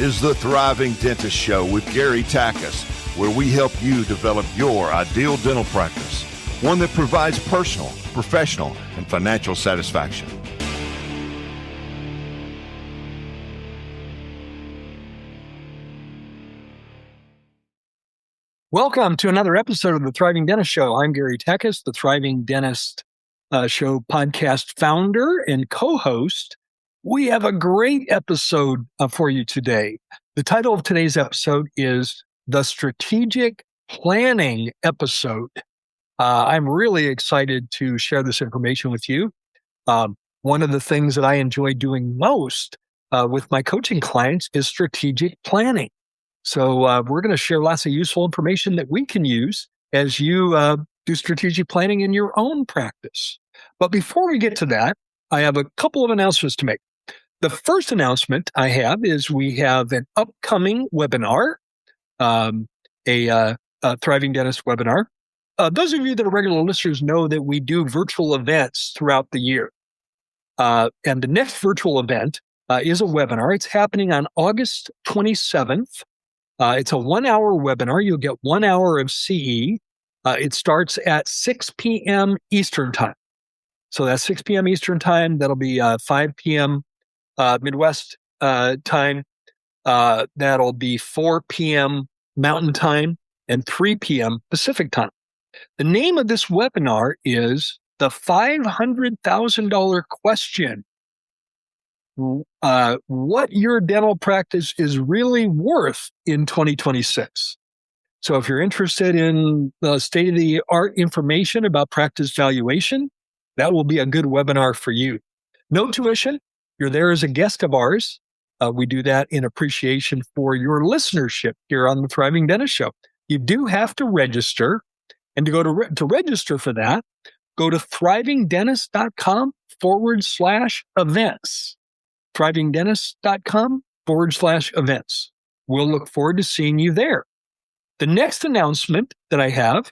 is the Thriving Dentist Show with Gary Takis, where we help you develop your ideal dental practice, one that provides personal, professional, and financial satisfaction. Welcome to another episode of the Thriving Dentist Show. I'm Gary Takis, the Thriving Dentist Show podcast founder and co-host. We have a great episode for you today. The title of today's episode is the Strategic Planning Episode. I'm really excited to share this information with you. One of the things that I enjoy doing most with my coaching clients is strategic planning. So we're going to share lots of useful information that we can use as you do strategic planning in your own practice. But before we get to that, I have a couple of announcements to make. The first announcement I have is we have an upcoming webinar, a Thriving Dentist webinar. Those of you that are regular listeners know that we do virtual events throughout the year. And the next virtual event is a webinar. It's happening on August 27th. It's a 1-hour webinar. You'll get 1 hour of CE. It starts at 6 p.m. Eastern Time. So that's 6 p.m. Eastern Time. That'll be 5 p.m. Midwest time. That'll be 4 p.m. Mountain Time and 3 p.m. Pacific Time. The name of this webinar is the $500,000 question. What your dental practice is really worth in 2026. So if you're interested in state-of-the-art information about practice valuation, that will be a good webinar for you. No tuition. You're there as a guest of ours. We do that in appreciation for your listenership here on the Thriving Dentist Show. You do have to register. And to go to register for that, go to thrivingdentist.com/events. thrivingdentist.com/events. We'll look forward to seeing you there. The next announcement that I have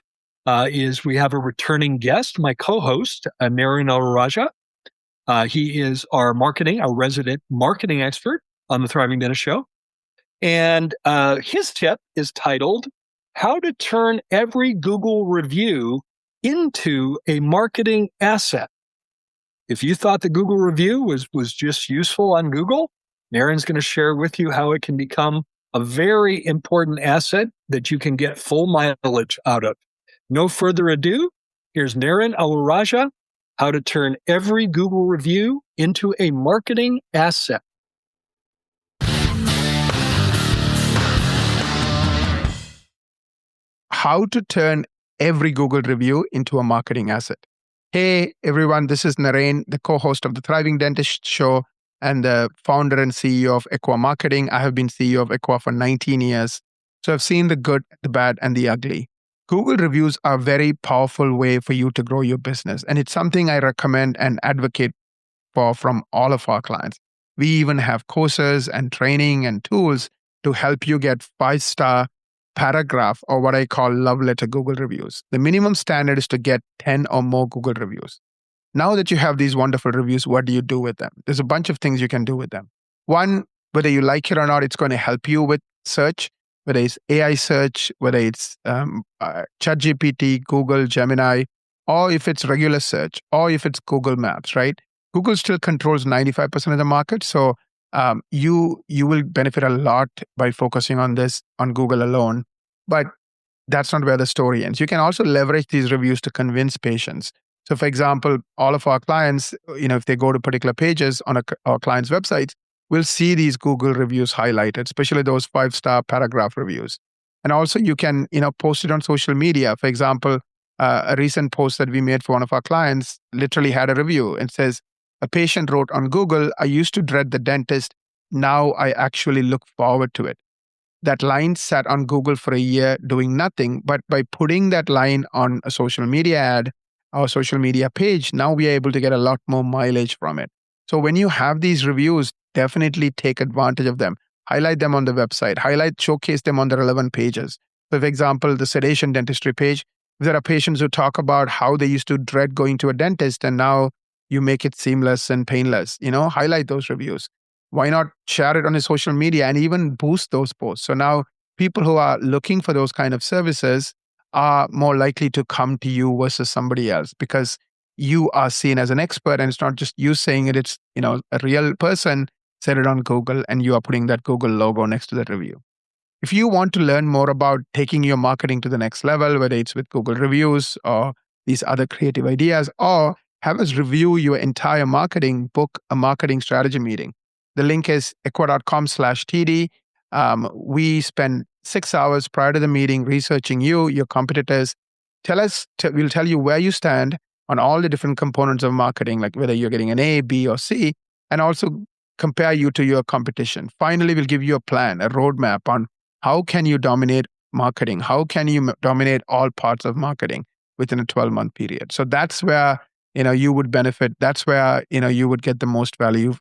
is we have a returning guest, my co-host, Naren Alaraja. He is our resident marketing expert on the Thriving Dentist Show. And his tip is titled, How to Turn Every Google Review into a Marketing Asset. If you thought the Google review was just useful on Google, Naren's going to share with you how it can become a very important asset that you can get full mileage out of. No further ado, here's Naren Alaraja, how to turn every Google review into a marketing asset. How to turn every Google review into a marketing asset. Hey, everyone, this is Naren, the co-host of the Thriving Dentist Show and the founder and CEO of Equa Marketing. I have been CEO of Equa for 19 years. So I've seen the good, the bad, and the ugly. Google reviews are a very powerful way for you to grow your business. And it's something I recommend and advocate for from all of our clients. We even have courses and training and tools to help you get 5-star paragraph or what I call love letter Google reviews. The minimum standard is to get 10 or more Google reviews. Now that you have these wonderful reviews, what do you do with them? There's a bunch of things you can do with them. One, whether you like it or not, it's going to help you with search, whether it's AI search, whether it's ChatGPT, Google, Gemini, or if it's regular search, or if it's Google Maps, right? Google still controls 95% of the market. So you will benefit a lot by focusing on this on Google alone, but that's not where the story ends. You can also leverage these reviews to convince patients. So for example, all of our clients, if they go to particular pages on our clients' websites, we'll see these Google reviews highlighted, especially those 5-star paragraph reviews. And also you can, post it on social media. For example, a recent post that we made for one of our clients literally had a review. It says, a patient wrote on Google, I used to dread the dentist. Now I actually look forward to it. That line sat on Google for a year doing nothing, but by putting that line on a social media ad, our social media page, now we are able to get a lot more mileage from it. So when you have these reviews, definitely take advantage of them. Highlight them on the website, showcase them on the relevant pages. So for example, the sedation dentistry page, there are patients who talk about how they used to dread going to a dentist and now you make it seamless and painless. Highlight those reviews. why not share it on your social media and even boost those posts? So now people who are looking for those kind of services are more likely to come to you versus somebody else, because you are seen as an expert, and it's not just you saying it, it's a real person said it on Google, and you are putting that Google logo next to that review. If you want to learn more about taking your marketing to the next level, whether it's with Google reviews or these other creative ideas, or have us review your entire marketing, book a marketing strategy meeting. The link is equa.com/TD. We spend 6 hours prior to the meeting researching you, your competitors. We'll tell you where you stand on all the different components of marketing, like whether you're getting an A, B, or C, and also compare you to your competition. Finally, we'll give you a plan, a roadmap on how can you dominate marketing? How can you dominate all parts of marketing within a 12-month period? So that's where you would benefit. That's where you would get the most value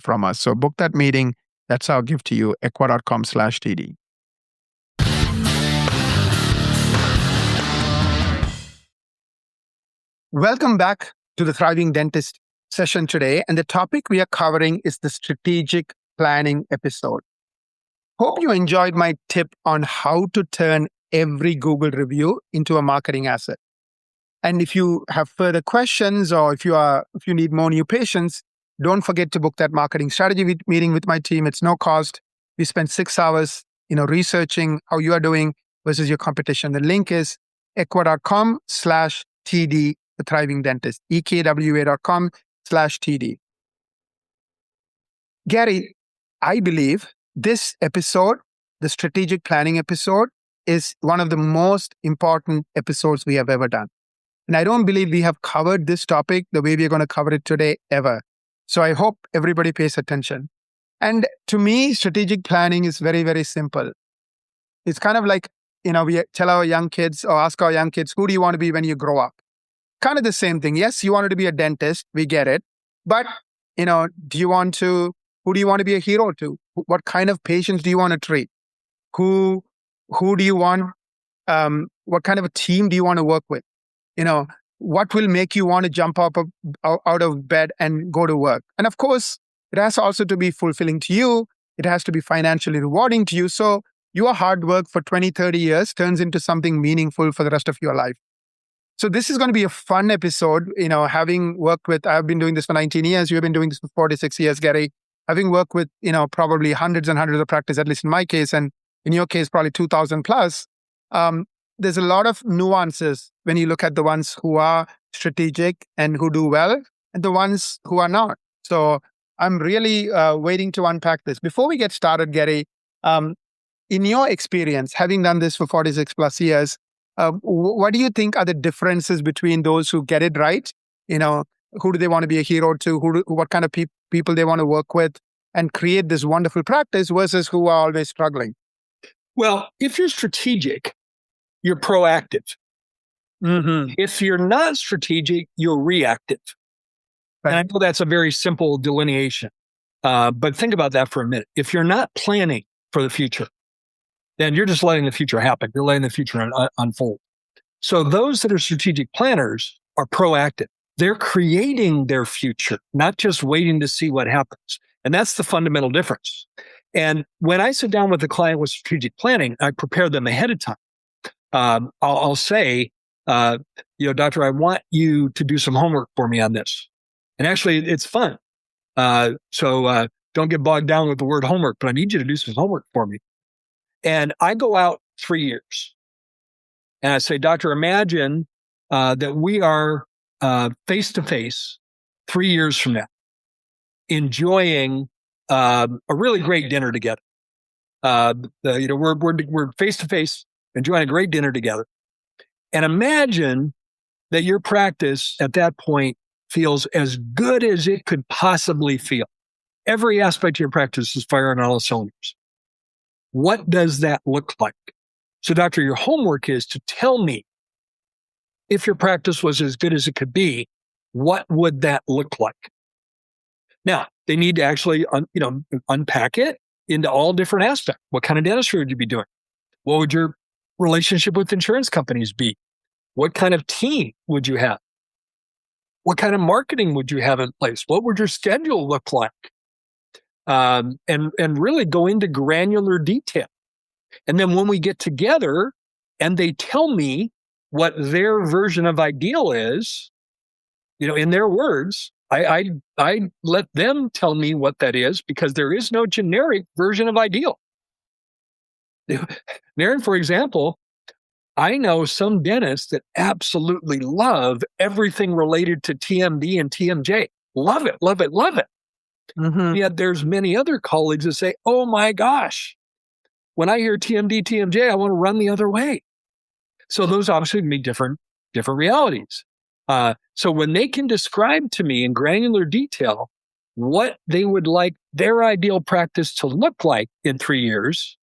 from us. So book that meeting. That's our gift to you, equa.com/TD. Welcome back to the Thriving Dentist session today. And the topic we are covering is the strategic planning episode. Hope you enjoyed my tip on how to turn every Google review into a marketing asset. And if you have further questions, or if you need more new patients, don't forget to book that marketing strategy meeting with my team. It's no cost. We spend 6 hours, researching how you are doing versus your competition. The link is equa.com/TD, the Thriving Dentist, ekwa.com/TD. Gary, I believe this episode, the strategic planning episode, is one of the most important episodes we have ever done. And I don't believe we have covered this topic the way we're going to cover it today ever. So I hope everybody pays attention. And to me, strategic planning is very, very simple. It's kind of like, we tell our young kids, or ask our young kids, who do you want to be when you grow up? Kind of the same thing. Yes, you wanted to be a dentist. We get it. But, who do you want to be a hero to? What kind of patients do you want to treat? Who do you want? What kind of a team do you want to work with? What will make you want to jump up out of bed and go to work? And of course, it has also to be fulfilling to you. It has to be financially rewarding to you. So your hard work for 20, 30 years turns into something meaningful for the rest of your life. So this is going to be a fun episode, having worked with, I've been doing this for 19 years. You've been doing this for 46 years, Gary. Having worked with, probably hundreds and hundreds of practice, at least in my case, and in your case, probably 2,000 plus. There's a lot of nuances when you look at the ones who are strategic and who do well, and the ones who are not. So I'm really waiting to unpack this. Before we get started, Gary, in your experience, having done this for 46 plus years, what do you think are the differences between those who get it right? Who do they want to be a hero to? What kind of people they want to work with and create this wonderful practice versus who are always struggling? Well, if you're strategic, you're proactive. Mm-hmm. If you're not strategic, you're reactive. Right. And I know that's a very simple delineation, but think about that for a minute. If you're not planning for the future, then you're just letting the future happen. You're letting the future unfold. So those that are strategic planners are proactive. They're creating their future, not just waiting to see what happens. And that's the fundamental difference. And when I sit down with a client with strategic planning, I prepare them ahead of time. I'll say, doctor, I want you to do some homework for me on this. And actually, it's fun. So don't get bogged down with the word homework, but I need you to do some homework for me. And I go out 3 years. And I say, doctor, imagine that we are face-to-face 3 years from now, enjoying a really great dinner together. We're face-to-face, enjoying a great dinner together. And imagine that your practice at that point feels as good as it could possibly feel. Every aspect of your practice is firing on all cylinders. What does that look like? So, doctor, your homework is to tell me, if your practice was as good as it could be, what would that look like? Now, they need to actually unpack it into all different aspects. What kind of dentistry would you be doing? What would your relationship with insurance companies be? What kind of team would you have? What kind of marketing would you have in place? What would your schedule look like? and really go into granular detail. And then when we get together and they tell me what their version of ideal is, in their words, I let them tell me what that is, because there is no generic version of ideal. Naren, for example, I know some dentists that absolutely love everything related to TMD and TMJ. Love it, love it, love it. Mm-hmm. Yet there's many other colleagues that say, oh my gosh, when I hear TMD, TMJ, I want to run the other way. So those obviously can be different realities. So when they can describe to me in granular detail what they would like their ideal practice to look like in 3 years,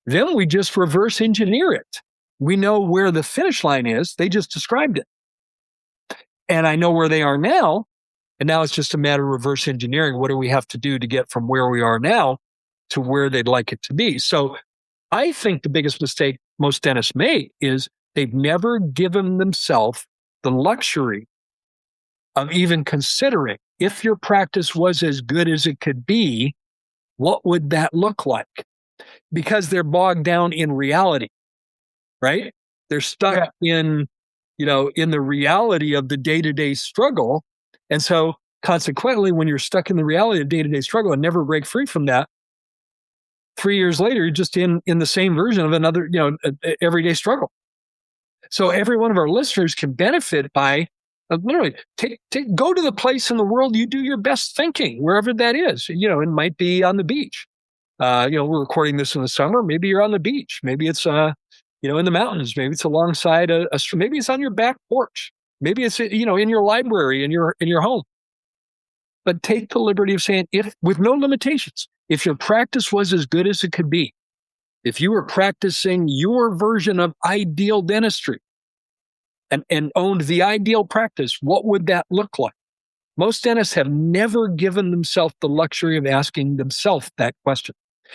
then we just reverse engineer it. We know where the finish line is. They just described it. And I know where they are now. And now it's just a matter of reverse engineering. What do we have to do to get from where we are now to where they'd like it to be? So I think the biggest mistake most dentists make is they've never given themselves the luxury of even considering, if your practice was as good as it could be, what would that look like? Because they're bogged down in reality, right? They're stuck in the reality of the day-to-day struggle. And so consequently, when you're stuck in the reality of day-to-day struggle and never break free from that, 3 years later, you're just in the same version of another, everyday struggle. So every one of our listeners can benefit by literally go to the place in the world you do your best thinking, wherever that is. It might be on the beach. We're recording this in the summer. Maybe you're on the beach. Maybe it's in the mountains. Maybe it's alongside a maybe it's on your back porch. Maybe it's in your library in your home. But take the liberty of saying, with no limitations, if your practice was as good as it could be, if you were practicing your version of ideal dentistry and owned the ideal practice, what would that look like? Most dentists have never given themselves the luxury of asking themselves that question.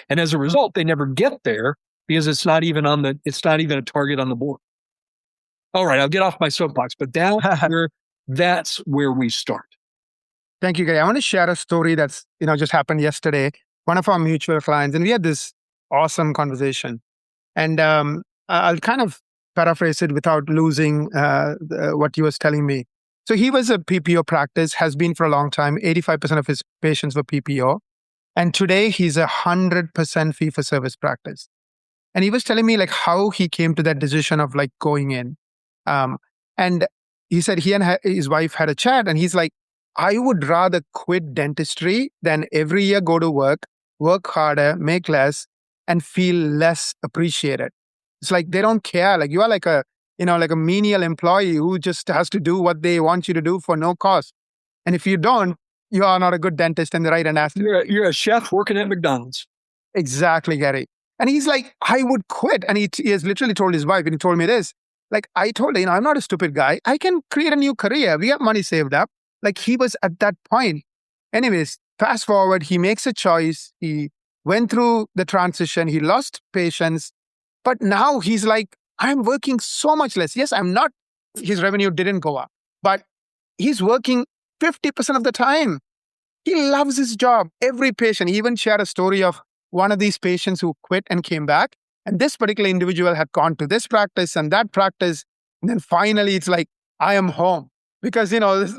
And as a result, they never get there because it's not even a target on the board. All right, I'll get off my soapbox, but that's where we start. Thank you, Gary. I want to share a story that's just happened yesterday. One of our mutual clients, and we had this awesome conversation. And I'll kind of paraphrase it without losing what he was telling me. So he was a PPO practice, has been for a long time. 85% of his patients were PPO. And today he's 100% fee-for-service practice. And he was telling me how he came to that decision of going in. And he said he and his wife had a chat, and he's like, I would rather quit dentistry than every year go to work harder, make less, and feel less appreciated. It's like they don't care. You are like a menial employee who just has to do what they want you to do for no cost. And if you don't, you are not a good dentist in the right answer. You're a chef working at McDonald's. Exactly, Gary. And he's like, I would quit. And he has literally told his wife, and he told me this. I told her, I'm not a stupid guy. I can create a new career. We have money saved up. He was at that point. Anyways, fast forward, he makes a choice. He went through the transition. He lost patients. But now he's like, I'm working so much less. Yes, I'm not. His revenue didn't go up, but he's working 50% of the time. He loves his job. Every patient, he even shared a story of one of these patients who quit and came back. And this particular individual had gone to this practice and that practice. And then finally, it's like, I am home. Because, this is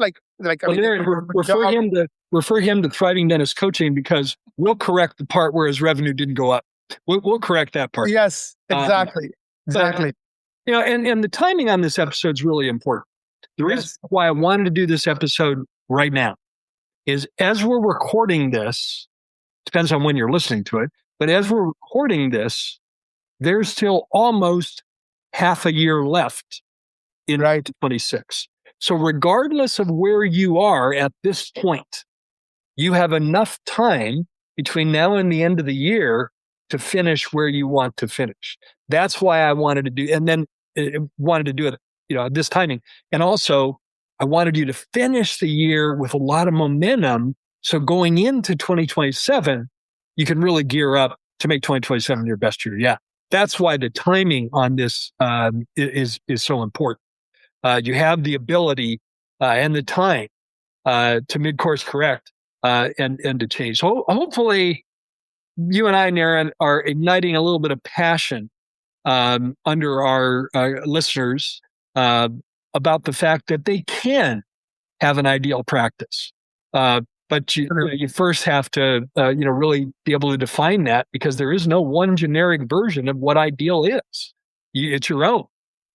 refer him to Thriving Dentist Coaching, because we'll correct the part where his revenue didn't go up. We'll correct that part. Yes, exactly. Exactly. And the timing on this episode is really important. The reason why I wanted to do this episode right now is, as we're recording this, depends on when you're listening to it, but as we're recording this, there's still almost half a year left in 2026. So regardless of where you are at this point, you have enough time between now and the end of the year to finish where you want to finish. That's why I wanted to do, and then wanted to do it, this timing. And also, I wanted you to finish the year with a lot of momentum. So going into 2027, you can really gear up to make 2027 your best year. Yeah. That's why the timing on this is so important. You have the ability and the time to mid-course correct and to change. So hopefully, you and I, Naren, are igniting a little bit of passion under our listeners about the fact that they can have an ideal practice. But you first have to really be able to define that, because there is no one generic version of what ideal is. It's your own.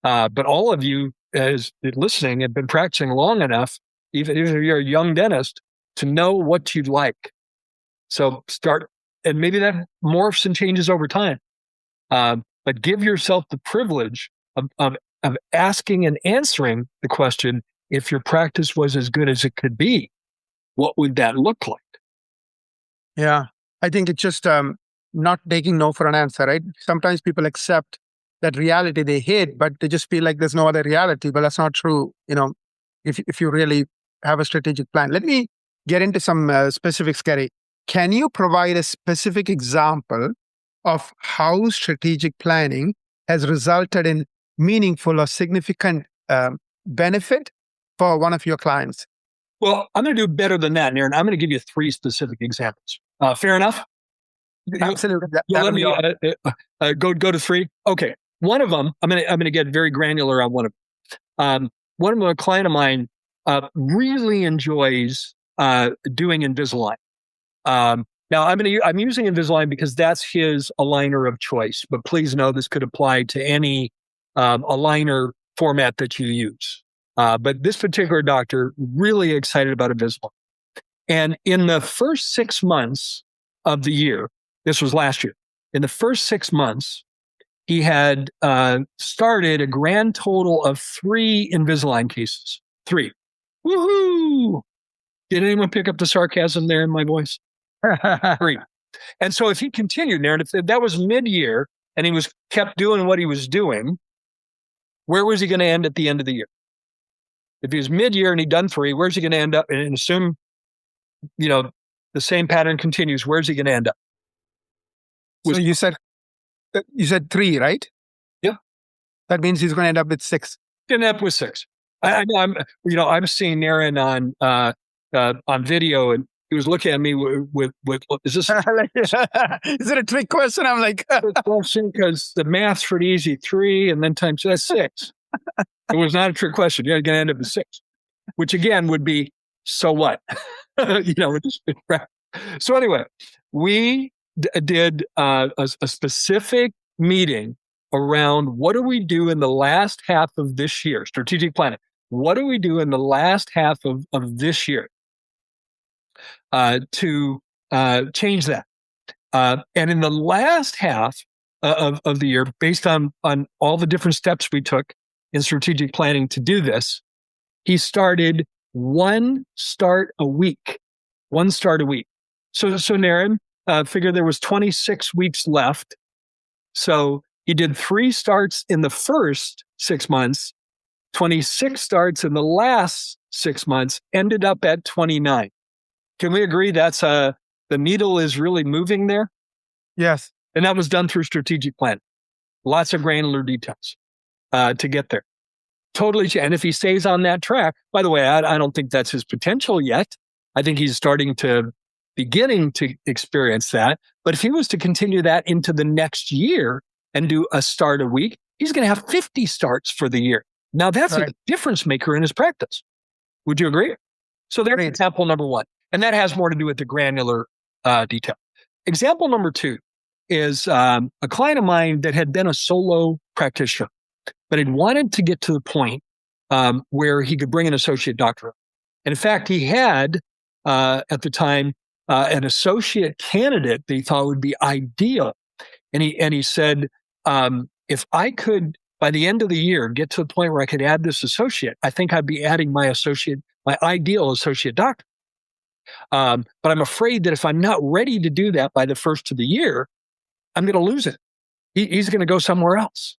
But all of you, as listening, have been practicing long enough, even if you're a young dentist, to know what you'd like. So start, and maybe that morphs and changes over time. But give yourself the privilege of asking and answering the question, if your practice was as good as it could be, what would that look like? Yeah, I think it's just not taking no for an answer, right? Sometimes people accept that reality they hate, but they just feel like there's no other reality. But that's not true. If you really have a strategic plan. Let me get into some specifics, Gary. Can you provide a specific example of how strategic planning has resulted in meaningful or significant benefit for one of your clients? Well, I'm going to do better than that, Naren. I'm going to give you 3 specific examples. Fair enough? Absolutely. Let me go to 3. Okay. One of them, I'm going to get very granular on one of them. One of them, a client of mine, really enjoys doing Invisalign. Now, I'm using Invisalign because that's his aligner of choice. But please know this could apply to any aligner format that you use. But this particular doctor, really excited about Invisalign. And in the first 6 months of the year, this was last year, in the first 6 months, he had started a grand total of 3 Invisalign cases. 3. Woohoo! Did anyone pick up the sarcasm there in my voice? 3. And so if he continued there, and if that was mid-year, and he was kept doing what he was doing, where was he going to end at the end of the year? If he was mid-year and he'd done 3, where's he going to end up? And assume, the same pattern continues, where's he going to end up? So you said 3, right? Yeah. That means he's going to end up with 6. End up with 6. I know I'm seeing Naren on video, and he was looking at me with is this is it a trick question? I'm like, because the math's pretty easy. 3 and then times that's 6. It was not a trick question. You're going to end up with 6, which again would be, so what? So anyway, we did a specific meeting around what do we do in the last half of this year, strategic planning. What do we do in the last half of this year to change that? And in the last half of the year, based on all the different steps we took in strategic planning to do this, he started 1 start a week. 1 start a week. So Naren, figure there was 26 weeks left. So he did 3 starts in the first 6 months, 26 starts in the last 6 months, ended up at 29. Can we agree that's the needle is really moving there? Yes. And that was done through strategic planning. Lots of granular details to get there. Totally. And if he stays on that track, by the way, I don't think that's his potential yet. I think he's beginning to experience that. But if he was to continue that into the next year and do a start a week, he's going to have 50 starts for the year. Now that's a difference maker in his practice. Would you agree? So there's example number 1. And that has more to do with the granular detail. Example number 2 is a client of mine that had been a solo practitioner, but had wanted to get to the point where he could bring an associate doctor. And in fact, he had, at the time, an associate candidate that he thought would be ideal. And he said, if I could, by the end of the year, get to the point where I could add this associate, I think I'd be adding my ideal associate doctor. But I'm afraid that if I'm not ready to do that by the first of the year, I'm going to lose it. He's going to go somewhere else.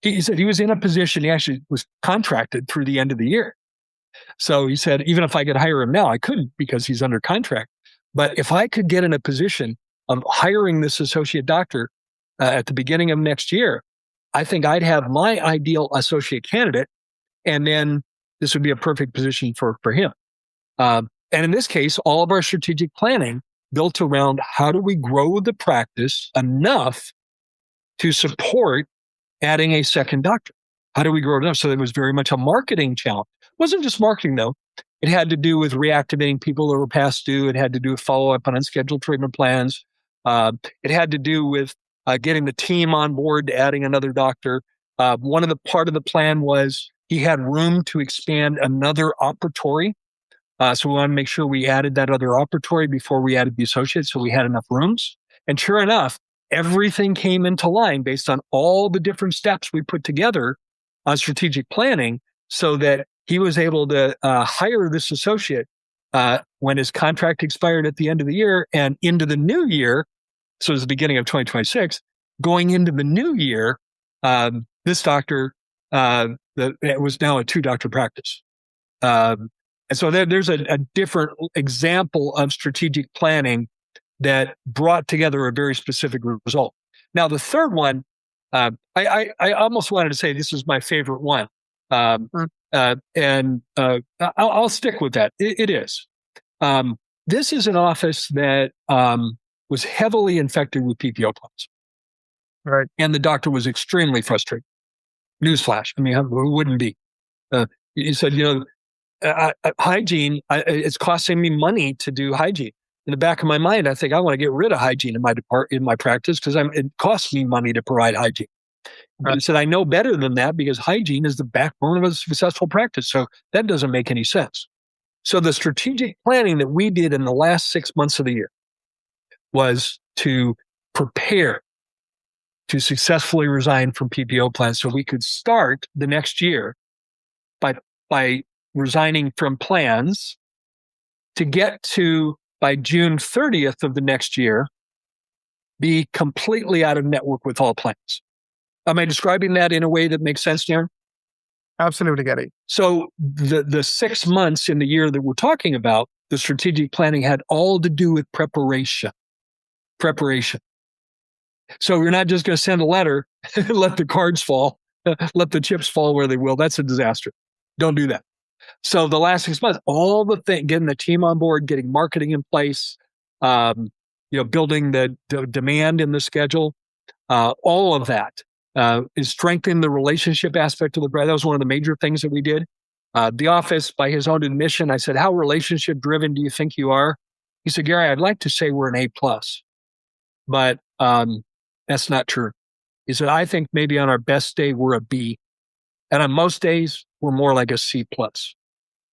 He said he was in a position, he actually was contracted through the end of the year. So he said, even if I could hire him now, I couldn't because he's under contract. But if I could get in a position of hiring this associate doctor at the beginning of next year, I think I'd have my ideal associate candidate. And then this would be a perfect position for him. And in this case, all of our strategic planning built around how do we grow the practice enough to support adding a second doctor? How do we grow it enough? So it was very much a marketing challenge. It wasn't just marketing, though. It had to do with reactivating people that were past due. It had to do with follow-up on unscheduled treatment plans. It had to do with getting the team on board, adding another doctor. One of the part of the plan was he had room to expand another operatory. So we wanted to make sure we added that other operatory before we added the associate, so we had enough rooms. And sure enough, everything came into line based on all the different steps we put together on strategic planning so that he was able to hire this associate when his contract expired at the end of the year and into the new year. So it was the beginning of 2026. Going into the new year, this doctor, it was now a 2-doctor practice. And so there's a different example of strategic planning that brought together a very specific result. Now, the third one, I almost wanted to say this is my favorite one. And I'll stick with that. It is. This is an office that was heavily infected with PPO plans. Right. And the doctor was extremely frustrated. Newsflash. I mean, who wouldn't be? He said, hygiene, it's costing me money to do hygiene. In the back of my mind, I think I want to get rid of hygiene in my practice because it costs me money to provide hygiene. But he said, I know better than that because hygiene is the backbone of a successful practice. So that doesn't make any sense. So the strategic planning that we did in the last 6 months of the year was to prepare to successfully resign from PPO plans so we could start the next year by resigning from plans to get to, by June 30th of the next year, be completely out of network with all plans. Am I describing that in a way that makes sense, Darren? Absolutely, Gary. So the 6 months in the year that we're talking about, the strategic planning had all to do with preparation. So you're not just going to send a letter, let the cards fall, let the chips fall where they will. That's a disaster. Don't do that. So the last 6 months, all the thing, getting the team on board, getting marketing in place, building the demand in the schedule, all of that is strengthening the relationship aspect of the brand. That was one of the major things that we did. The office, by his own admission, I said, how relationship driven do you think you are? He said, Gary, I'd like to say we're an A+, but that's not true. He said, I think maybe on our best day, we're a B. And on most days, we're more like a C+.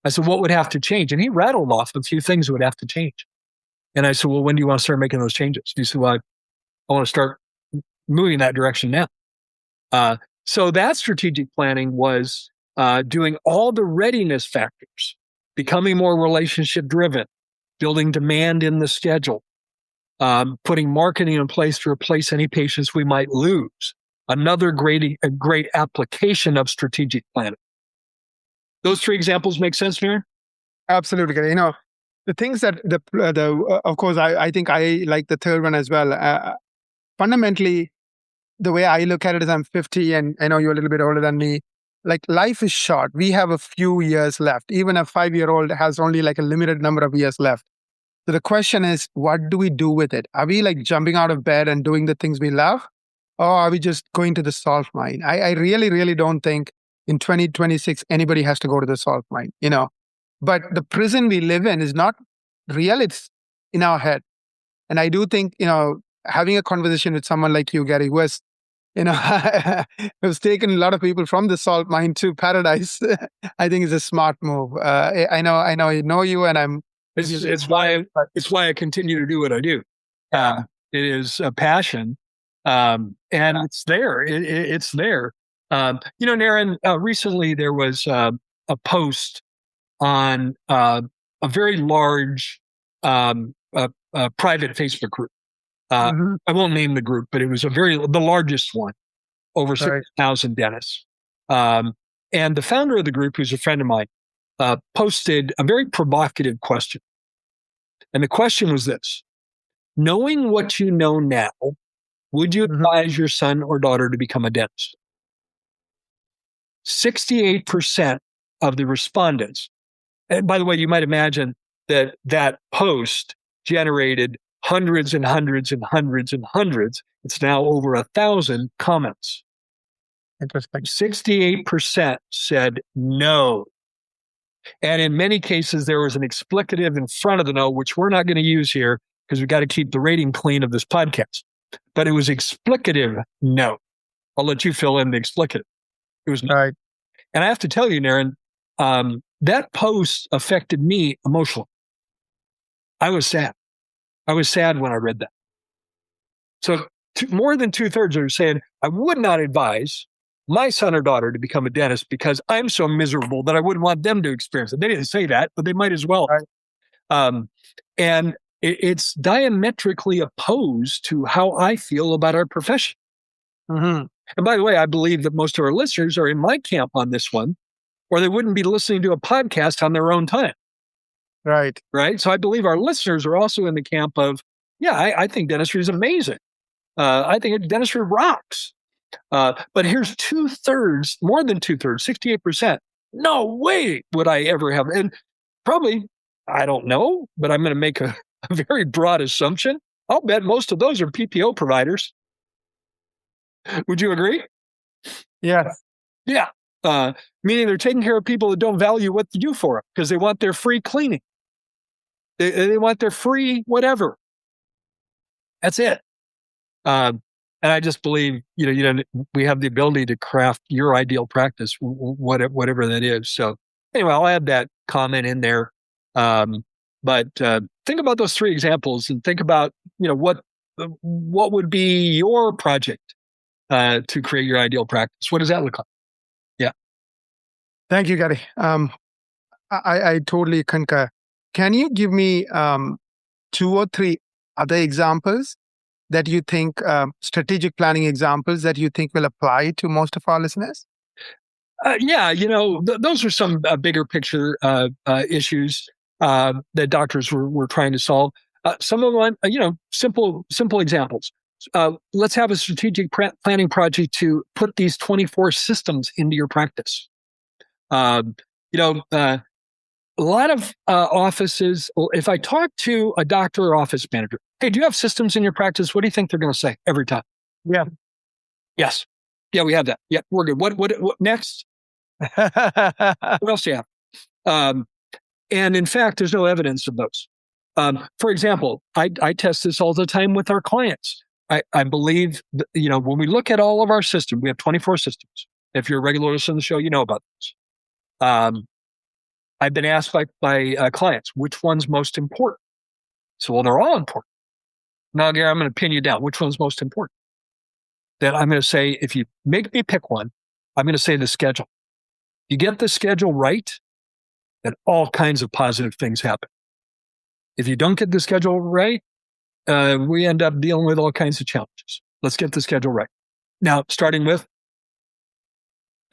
I said, what would have to change? And he rattled off a few things that would have to change. And I said, well, when do you want to start making those changes? He said, well, I want to start moving that direction now. So that strategic planning was doing all the readiness factors, becoming more relationship driven, building demand in the schedule, putting marketing in place to replace any patients we might lose. Another great application of strategic planning. Those 3 examples make sense, Darren? Absolutely. The things that of course, I think I like the third one as well. Fundamentally, the way I look at it is I'm 50 and I know you're a little bit older than me. Like life is short. We have a few years left. Even a 5-year-old has only like a limited number of years left. So the question is, what do we do with it? Are we like jumping out of bed and doing the things we love? Or are we just going to the salt mine? I really, really don't think in 2026, anybody has to go to the salt mine, But the prison we live in is not real. It's in our head. And I do think, having a conversation with someone like you, Gary, who has, who's taken a lot of people from the salt mine to paradise, I think is a smart move. I know you, and it's why I continue to do what I do. It is a passion, and it's there. It's there. Naren, recently there was a post on a very large private Facebook group. I won't name the group, but it was the largest one, over 6,000 dentists. And the founder of the group, who's a friend of mine, posted a very provocative question. And the question was this: knowing what you know now, would you advise your son or daughter to become a dentist? 68% of the respondents, and by the way, you might imagine that post generated hundreds and hundreds and hundreds and hundreds. It's now over 1,000 comments. Interesting. 68% said no. And in many cases, there was an explicative in front of the no, which we're not going to use here because we got to keep the rating clean of this podcast. But it was explicative no. I'll let you fill in the explicative. It was no. Right. And I have to tell you, Naren, that post affected me emotionally. I was sad. I was sad when I read that. So more than 2/3 are saying, I would not advise my son or daughter to become a dentist because I'm so miserable that I wouldn't want them to experience it. They didn't say that, but they might as well. Right. And it's diametrically opposed to how I feel about our profession. Mm-hmm. And by the way, I believe that most of our listeners are in my camp on this one, or they wouldn't be listening to a podcast on their own time. Right. Right. So I believe our listeners are also in the camp of, yeah, I think dentistry is amazing. I think dentistry rocks. But here's 2/3, more than 2/3, 68%. No way would I ever have. And probably, I don't know, but I'm going to make a very broad assumption. I'll bet most of those are PPO providers. Would you agree? Yes. Yeah. Meaning they're taking care of people that don't value what you do for them because they want their free cleaning. They want their free whatever. That's it. And I just believe, we have the ability to craft your ideal practice, whatever that is. So anyway, I'll add that comment in there. But think about those 3 examples and think about, what would be your project to create your ideal practice? What does that look like? Yeah. Thank you, Gary. I totally concur. Can you give me 2 or 3 other examples that you think, strategic planning examples that you think will apply to most of our listeners? Yeah, those are some bigger picture issues that doctors were trying to solve. Some of them, simple examples. Let's have a strategic planning project to put these 24 systems into your practice. A lot of offices, if I talk to a doctor or office manager, hey, do you have systems in your practice? What do you think they're going to say every time? Yeah. Yes. Yeah, we have that. Yeah, we're good. What next? What else do you have? And in fact, there's no evidence of those. For example, I test this all the time with our clients. I believe that, when we look at all of our systems, we have 24 systems. If you're a regular listener to the show, you know about this. I've been asked by clients, which one's most important? So, well, they're all important. Now, Gary, I'm going to pin you down. Which one's most important? Then I'm going to say, if you make me pick one, I'm going to say the schedule. You get the schedule right, then all kinds of positive things happen. If you don't get the schedule right, we end up dealing with all kinds of challenges. Let's get the schedule right. Now, starting with,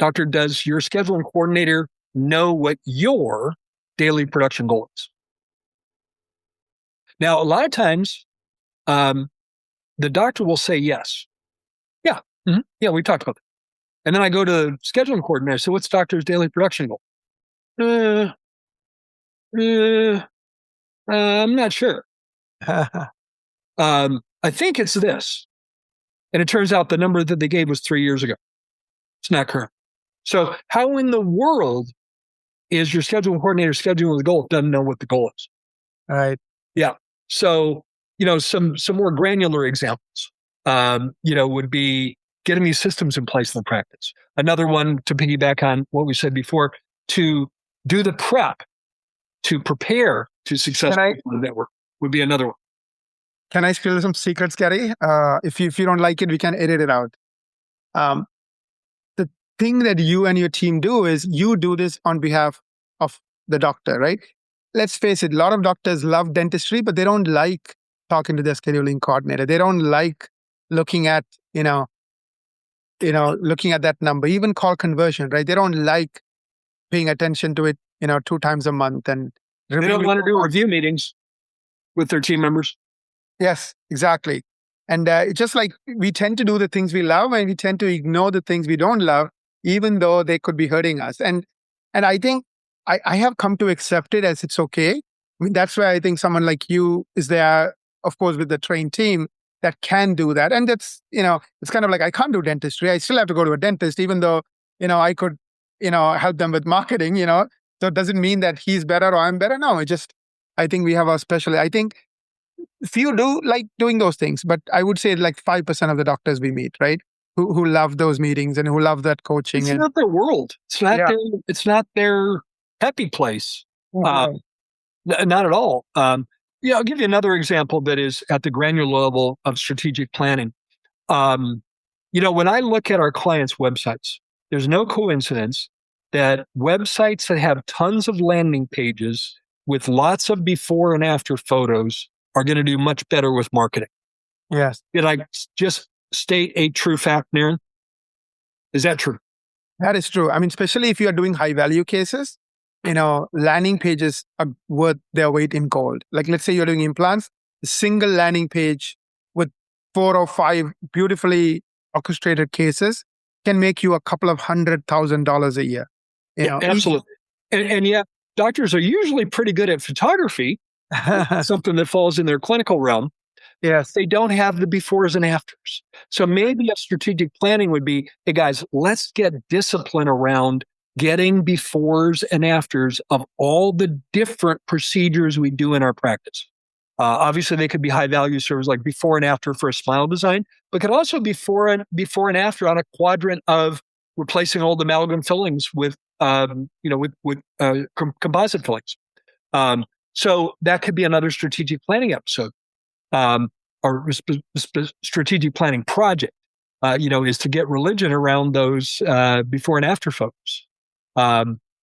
doctor, does your scheduling coordinator know what your daily production goal is? Now, a lot of times, the doctor will say yes. Yeah. Mm-hmm. Yeah, we talked about that. And then I go to the scheduling coordinator. So what's doctor's daily production goal? I'm not sure. I think it's this. And it turns out the number that they gave was 3 years ago. It's not current. So how in the world is your scheduling coordinator scheduling the goal? Doesn't know what the goal is. Right. Yeah. So, some more granular examples, would be getting these systems in place in the practice. Another one, to piggyback on what we said before, to do the prep to prepare to successfully on the network would be another one. Can I spill some secrets, Gary? If you don't like it, we can edit it out. The thing that you and your team do is you do this on behalf of the doctor, right? Let's face it, a lot of doctors love dentistry, but they don't like talking to their scheduling coordinator. They don't like looking at, looking at that number, even call conversion, right? They don't like paying attention to it, 2 times a month. And they don't want to do review meetings with their team members. Yes, exactly. And just like we tend to do the things we love and we tend to ignore the things we don't love, even though they could be hurting us. And I think I have come to accept it as it's okay. I mean, that's where I think someone like you is there, of course, with the trained team that can do that. And that's, it's kind of like, I can't do dentistry. I still have to go to a dentist, even though, I could, help them with marketing, So it doesn't mean that he's better or I'm better. No, I think we have our specialty. I think few do like doing those things, but I would say like 5% of the doctors we meet, right? Who love those meetings and who love that coaching. It's not their world. It's not their happy place. Not at all. I'll give you another example that is at the granular level of strategic planning. When I look at our clients' websites, there's no coincidence that websites that have tons of landing pages with lots of before and after photos are going to do much better with marketing. Yes. Did I just state a true fact, Naren? Is that true? That is true. I mean, especially if you are doing high value cases, landing pages are worth their weight in gold. Like, let's say you're doing implants, a single landing page with 4 or 5 beautifully orchestrated cases can make you a couple of $100,000 a year. Absolutely. And yet, doctors are usually pretty good at photography, something that falls in their clinical realm. Yes. They don't have the befores and afters. So maybe a strategic planning would be, hey guys, let's get discipline around getting befores and afters of all the different procedures we do in our practice. Obviously, they could be high value servers like before and after for a smile design, but could also be before and after on a quadrant of replacing old amalgam fillings with composite fillings. So that could be another strategic planning episode. Or strategic planning project, is to get religion around those before and after photos.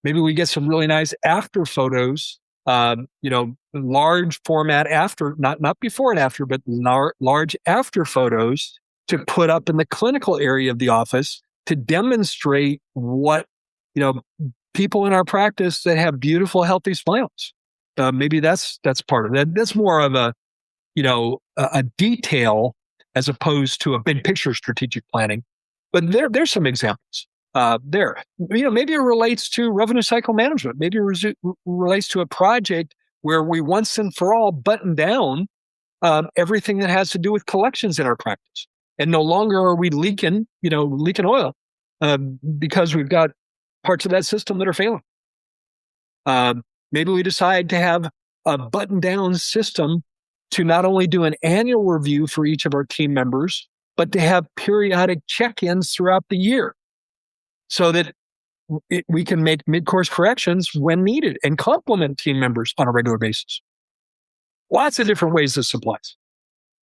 Maybe we get some really nice after photos, large format after, not before and after, but large after photos to put up in the clinical area of the office to demonstrate what, people in our practice that have beautiful, healthy smiles. Maybe that's part of that. That's more of a detail as opposed to a big picture strategic planning. But there's some examples there. Maybe it relates to revenue cycle management. Maybe it relates to a project where we once and for all button down everything that has to do with collections in our practice. And no longer are we leaking oil because we've got parts of that system that are failing. Maybe we decide to have a button down system to not only do an annual review for each of our team members, but to have periodic check-ins throughout the year so that we can make mid-course corrections when needed and complement team members on a regular basis. Lots of different ways this applies.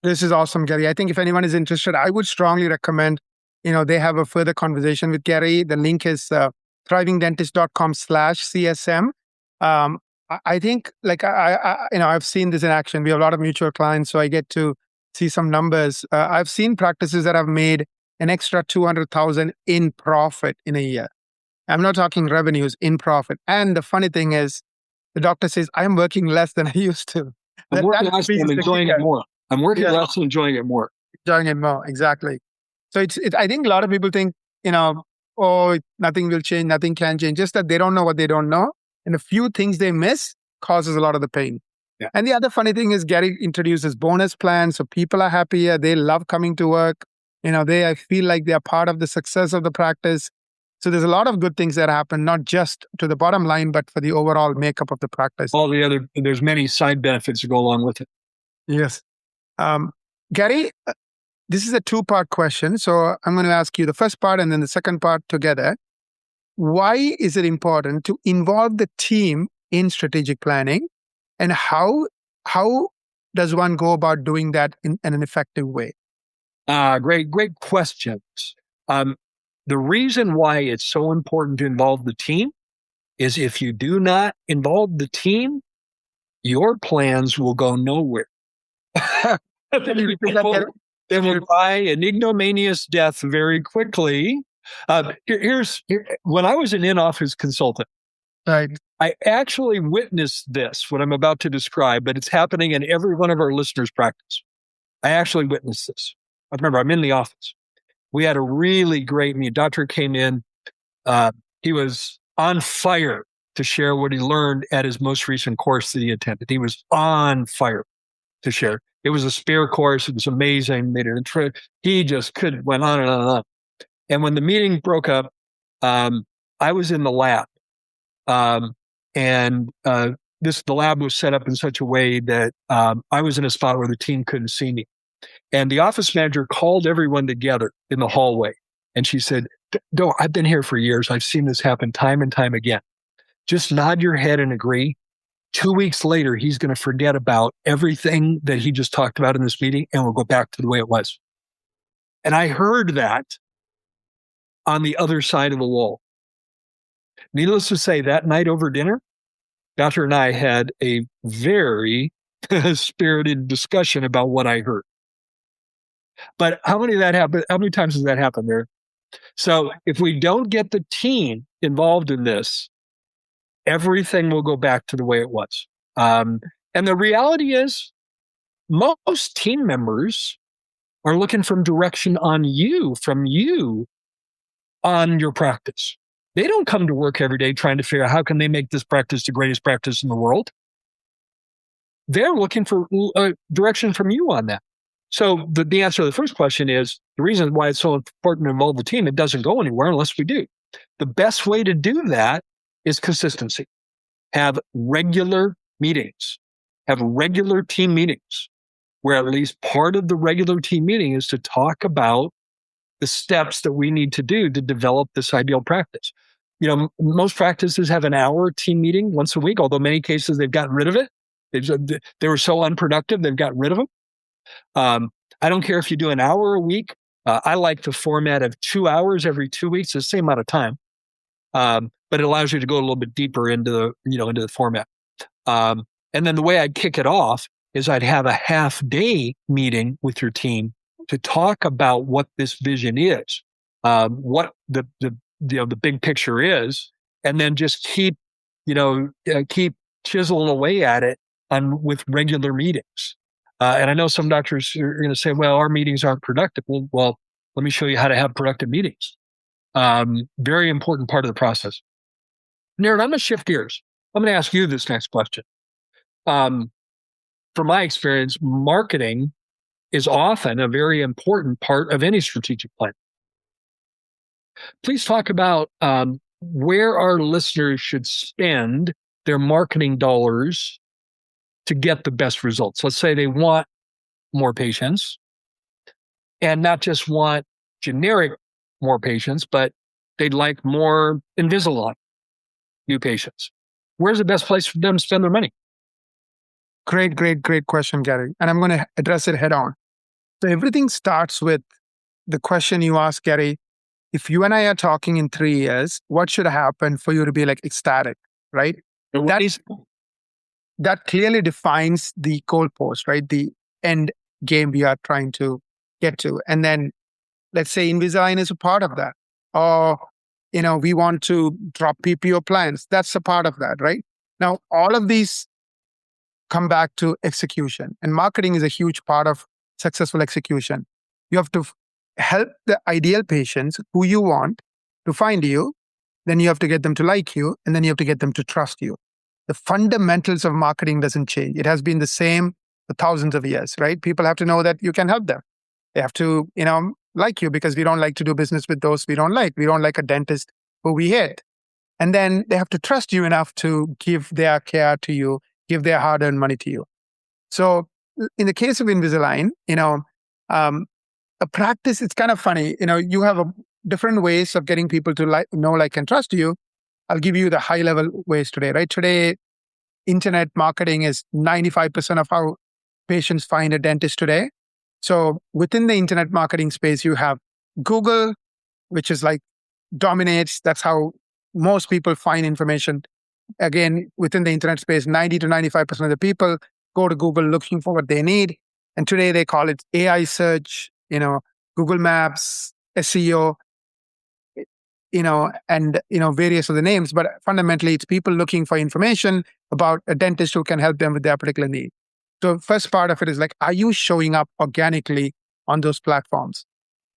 This is awesome, Gary. I think if anyone is interested, I would strongly recommend, they have a further conversation with Gary. The link is thrivingdentist.com/CSM. I think I've seen this in action. We have a lot of mutual clients, so I get to see some numbers. I've seen practices that have made an extra $200,000 in profit in a year. I'm not talking revenues, in profit. And the funny thing is, the doctor says, I'm working less than I used to. I'm working less and enjoying it more. I'm working less and enjoying it more. Enjoying it more, exactly. So I think a lot of people think, nothing will change, nothing can change. Just that they don't know what they don't know. And a few things they miss causes a lot of the pain. Yeah. And the other funny thing is Gary introduces bonus plans. So people are happier. They love coming to work. I feel like they're part of the success of the practice. So there's a lot of good things that happen, not just to the bottom line, but for the overall makeup of the practice. There's many side benefits that go along with it. Yes. Gary, this is a 2-part question. So I'm going to ask you the first part and then the second part together. Why is it important to involve the team in strategic planning? And how does one go about doing that in an effective way? Great questions. The reason why it's so important to involve the team is if you do not involve the team, your plans will go nowhere. They will die an ignominious death very quickly. When I was an in-office consultant, right, I actually witnessed this, what I'm about to describe, but it's happening in every one of our listeners' practice. I actually witnessed this. I remember I'm in the office. We had a really great meeting. Doctor came in. He was on fire to share what he learned at his most recent course that he attended. He was on fire to share. It was a spare course. It was amazing. Made it he just went on and on and on. And when the meeting broke up, I was in the lab. The lab was set up in such a way that I was in a spot where the team couldn't see me. And the office manager called everyone together in the hallway. And she said, "No, I've been here for years. I've seen this happen time and time again. Just nod your head and agree. 2 weeks later, he's going to forget about everything that he just talked about in this meeting, and we'll go back to the way it was." And I heard that on the other side of the wall. Needless to say, that night over dinner, Doctor and I had a very spirited discussion about what I heard. But how many times has that happened there? So if we don't get the team involved in this, everything will go back to the way it was. And the reality is, most team members are looking for direction from you on your practice. They don't come to work every day trying to figure out how can they make this practice the greatest practice in the world. They're looking for direction from you on that. So the answer to the first question is, the reason why it's so important to involve the team, it doesn't go anywhere unless we do. The best way to do that is consistency. Have regular meetings. Have regular team meetings, where at least part of the regular team meeting is to talk about the steps that we need to do to develop this ideal practice. Most practices have an hour team meeting once a week, although in many cases they've gotten rid of it. They were so unproductive, they've gotten rid of them. I don't care if you do an hour a week. I like the format of 2 hours every 2 weeks, the same amount of time. But it allows you to go a little bit deeper into the format. And then the way I'd kick it off is I'd have a half-day meeting with your team to talk about what this vision is, what the big picture is, and then just keep chiseling away at it with regular meetings. And I know some doctors are going to say, "Well, our meetings aren't productive." Well, let me show you how to have productive meetings. Very important part of the process. Naren, I'm going to shift gears. I'm going to ask you this next question. From my experience, marketing is often a very important part of any strategic plan. Please talk about where our listeners should spend their marketing dollars to get the best results. Let's say they want more patients, and not just want generic more patients, but they'd like more Invisalign new patients. Where's the best place for them to spend their money? Great question, Gary. And I'm going to address it head on. So everything starts with the question you asked, Gary. If you and I are talking in 3 years, what should happen for you to be ecstatic, right? That clearly defines the goalpost, right? The end game we are trying to get to. And then let's say Invisalign is a part of that. Or, we want to drop PPO plans. That's a part of that, right? Now, all of these come back to execution. And marketing is a huge part of successful execution. You have to help the ideal patients who you want to find you. Then you have to get them to like you. And then you have to get them to trust you. The fundamentals of marketing doesn't change. It has been the same for thousands of years, right? People have to know that you can help them. They have to, like you, because we don't like to do business with those we don't like. We don't like a dentist who we hate. And then they have to trust you enough to give their care to you, give their hard-earned money to you. So in the case of Invisalign, a practice, it's kind of funny. You have different ways of getting people to know, like, and trust you. I'll give you the high-level ways today, right? Today, internet marketing is 95% of how patients find a dentist today. So within the internet marketing space, you have Google, which is dominates. That's how most people find information. Again, within the internet space, 90 to 95% of the people go to Google looking for what they need. And today they call it AI search, Google Maps, SEO, and various other names. But fundamentally, it's people looking for information about a dentist who can help them with their particular need. So first part of it is are you showing up organically on those platforms?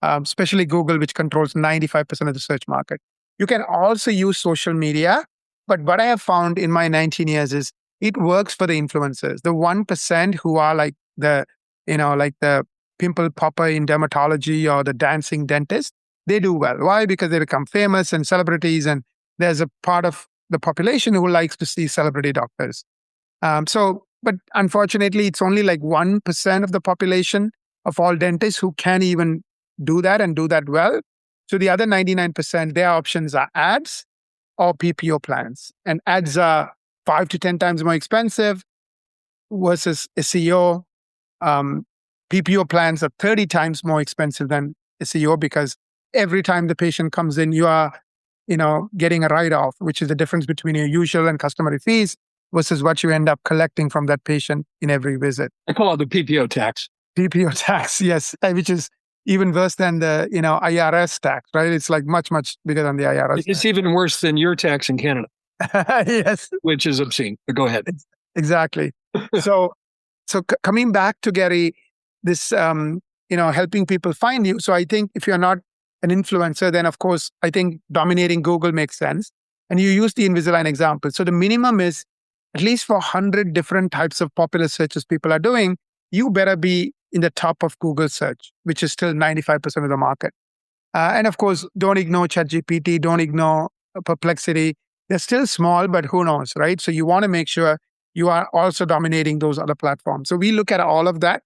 Especially Google, which controls 95% of the search market. You can also use social media But what I have found in my 19 years is it works for the influencers. The 1% who are like like the pimple popper in dermatology or the dancing dentist, they do well. Why? Because they become famous and celebrities, and there's a part of the population who likes to see celebrity doctors. But unfortunately, it's only like 1% of the population of all dentists who can even do that and do that well. So the other 99%, their options are ads or PPO plans. And ads are 5 to 10 times more expensive versus SEO. PPO plans are 30 times more expensive than SEO because every time the patient comes in, you are getting a write-off, which is the difference between your usual and customary fees versus what you end up collecting from that patient in every visit. I call it the PPO tax. PPO tax, yes, which is even worse than the IRS tax, right? It's like much, much bigger than the IRS. It's tax. Even worse than your tax in Canada. Yes. Which is obscene. But go ahead. Exactly. So coming back to Gary, this, helping people find you. So I think if you're not an influencer, then of course, I think dominating Google makes sense. And you use the Invisalign example. So the minimum is at least for 100 different types of popular searches people are doing, you better be in the top of Google search, which is still 95% of the market. And of course, don't ignore ChatGPT, don't ignore Perplexity. They're still small, but who knows, right? So you want to make sure you are also dominating those other platforms. So we look at all of that.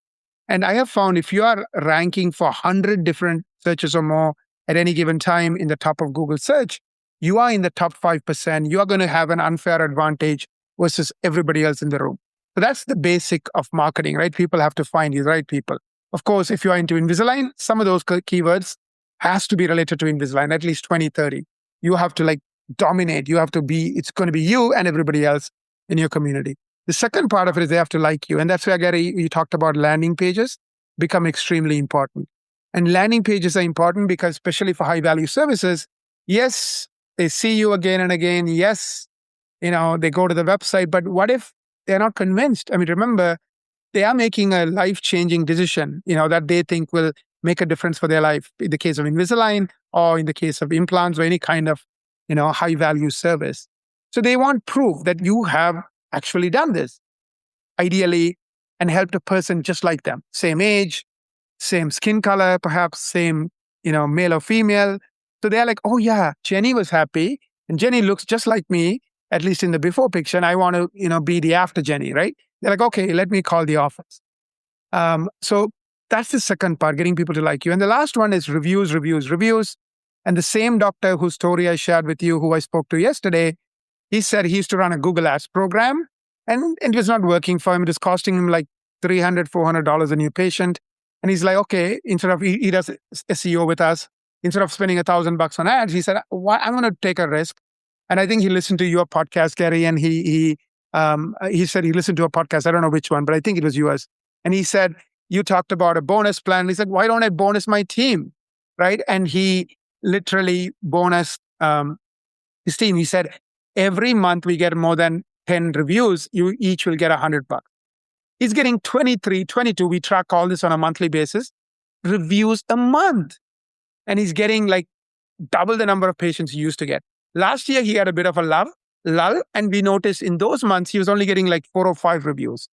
And I have found if you are ranking for 100 different searches or more at any given time in the top of Google search, you are in the top 5%. You are going to have an unfair advantage versus everybody else in the room. So that's the basic of marketing, right? People have to find the right people. Of course, if you are into Invisalign, some of those keywords has to be related to Invisalign, at least 20, 30. You have to dominate. It's going to be you and everybody else in your community. The second part of it is they have to like you. And that's where, Gary, you talked about landing pages become extremely important. And landing pages are important because especially for high value services, yes, they see you again and again. Yes, they go to the website, but what if they're not convinced? I mean, remember, they are making a life-changing decision, that they think will make a difference for their life in the case of Invisalign or in the case of implants or any kind of, high-value service. So they want proof that you have actually done this, ideally, and helped a person just like them. Same age, same skin color, perhaps same, male or female. So they're like, oh yeah, Jenny was happy and Jenny looks just like me, at least in the before picture, and I want to, be the after Jenny, right? They're like, okay, let me call the office. So that's the second part, getting people to like you. And the last one is reviews. And the same doctor whose story I shared with you, who I spoke to yesterday, he said he used to run a Google Ads program and it was not working for him. It was costing him like $300, $400 a new patient. And he's like, okay, instead of, he does SEO with us, instead of spending $1,000 on ads, he said, I'm going to take a risk. And I think he listened to your podcast, Gary, and he said he listened to a podcast. I don't know which one, but I think it was yours. And he said, you talked about a bonus plan. He said, why don't I bonus my team? Right. And he literally bonused his team. He said, every month we get more than 10 reviews, you each will get $100. He's getting 23, 22. We track all this on a monthly basis, reviews a month. And he's getting like double the number of patients he used to get. Last year, he had a bit of a lull, and we noticed in those months, he was only getting like 4 or 5 reviews.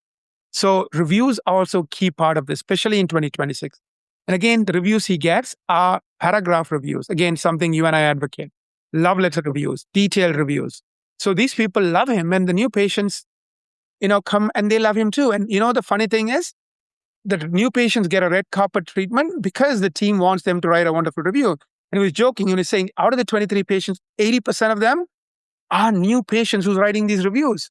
So reviews are also a key part of this, especially in 2026. And again, the reviews he gets are paragraph reviews. Again, something you and I advocate. Love letter reviews, detailed reviews. So these people love him, and the new patients, come and they love him too. And the funny thing is, the new patients get a red carpet treatment because the team wants them to write a wonderful review. And he was joking, he was saying, out of the 23 patients, 80% of them are new patients who's writing these reviews.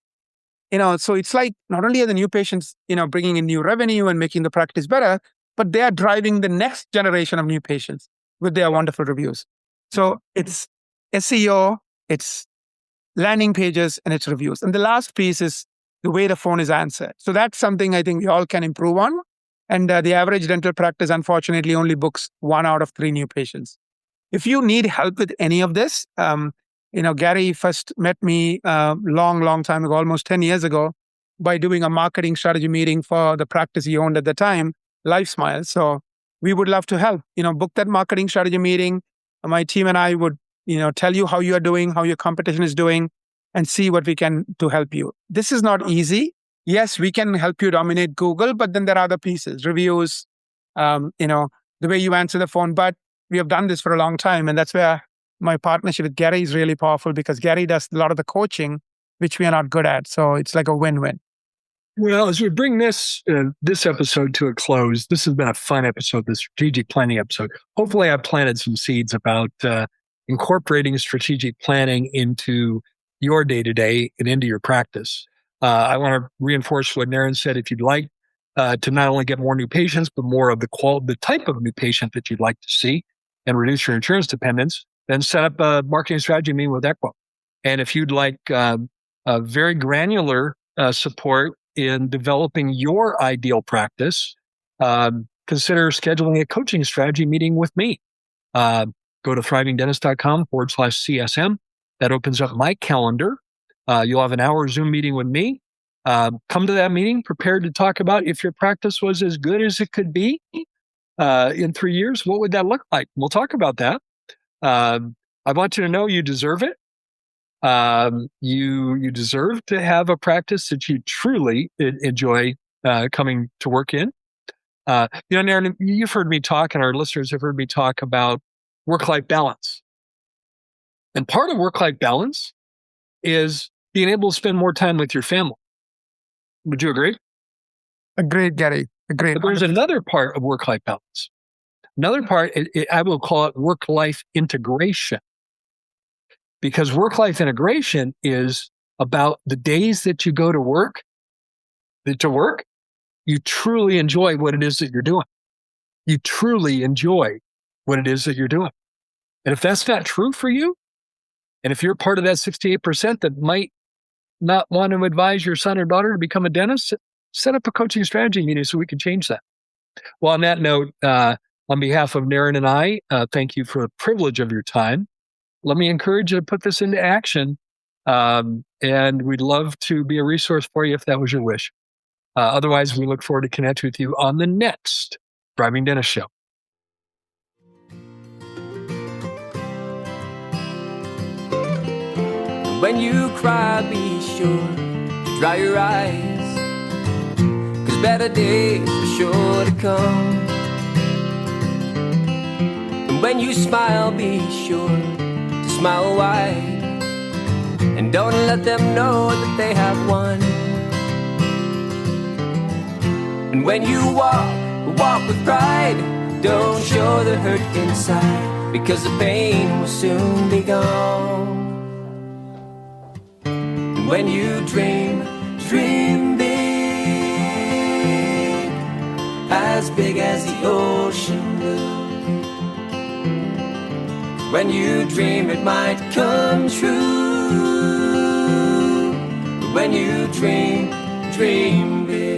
So it's like, not only are the new patients, bringing in new revenue and making the practice better, but they are driving the next generation of new patients with their wonderful reviews. So it's SEO, it's landing pages, and it's reviews. And the last piece is the way the phone is answered. So that's something I think we all can improve on. And the average dental practice, unfortunately, only books 1 out of 3 new patients. If you need help with any of this, Gary first met me long time ago, almost 10 years ago, by doing a marketing strategy meeting for the practice he owned at the time, LifeSmile. So we would love to help, book that marketing strategy meeting. My team and I would, tell you how you are doing, how your competition is doing. and see what we can to help you. This is not easy. Yes, we can help you dominate Google, but then there are other pieces, reviews, the way you answer the phone. But we have done this for a long time. And that's where my partnership with Gary is really powerful, because Gary does a lot of the coaching, which we are not good at. So it's like a win-win. Well, as we bring this episode to a close, this has been a fun episode, the strategic planning episode. Hopefully I've planted some seeds about incorporating strategic planning into your day-to-day and into your practice. I want to reinforce what Naren said. If you'd like to not only get more new patients, but more of the type of new patient that you'd like to see and reduce your insurance dependence, then set up a marketing strategy meeting with Equa. And if you'd like a very granular support in developing your ideal practice, consider scheduling a coaching strategy meeting with me. Go to thrivingdentist.com/CSM. That opens up my calendar. You'll have an hour Zoom meeting with me. Come to that meeting prepared to talk about if your practice was as good as it could be in 3 years. What would that look like? We'll talk about that. I want you to know you deserve it. You deserve to have a practice that you truly enjoy coming to work in. Naren, you've heard me talk, and our listeners have heard me talk about work-life balance. And part of work-life balance is being able to spend more time with your family. Would you agree? Agreed, Gary. Agreed. But there's another part of work-life balance. Another part, I will call it work-life integration. Because work-life integration is about the days that you go to work, you truly enjoy what it is that you're doing. You truly enjoy what it is that you're doing. And if that's not true for you, and if you're part of that 68% that might not want to advise your son or daughter to become a dentist, set up a coaching strategy meeting so we can change that. Well, on that note, on behalf of Naren and I, thank you for the privilege of your time. Let me encourage you to put this into action. And we'd love to be a resource for you if that was your wish. Otherwise, we look forward to connecting with you on the next Thriving Dentist Show. When you cry, be sure to dry your eyes, 'cause better days are sure to come. And when you smile, be sure to smile wide, and don't let them know that they have won. And when you walk with pride, don't show the hurt inside, because the pain will soon be gone. And when you dream big, as big as the ocean blue. When you dream, it might come true. When you dream big.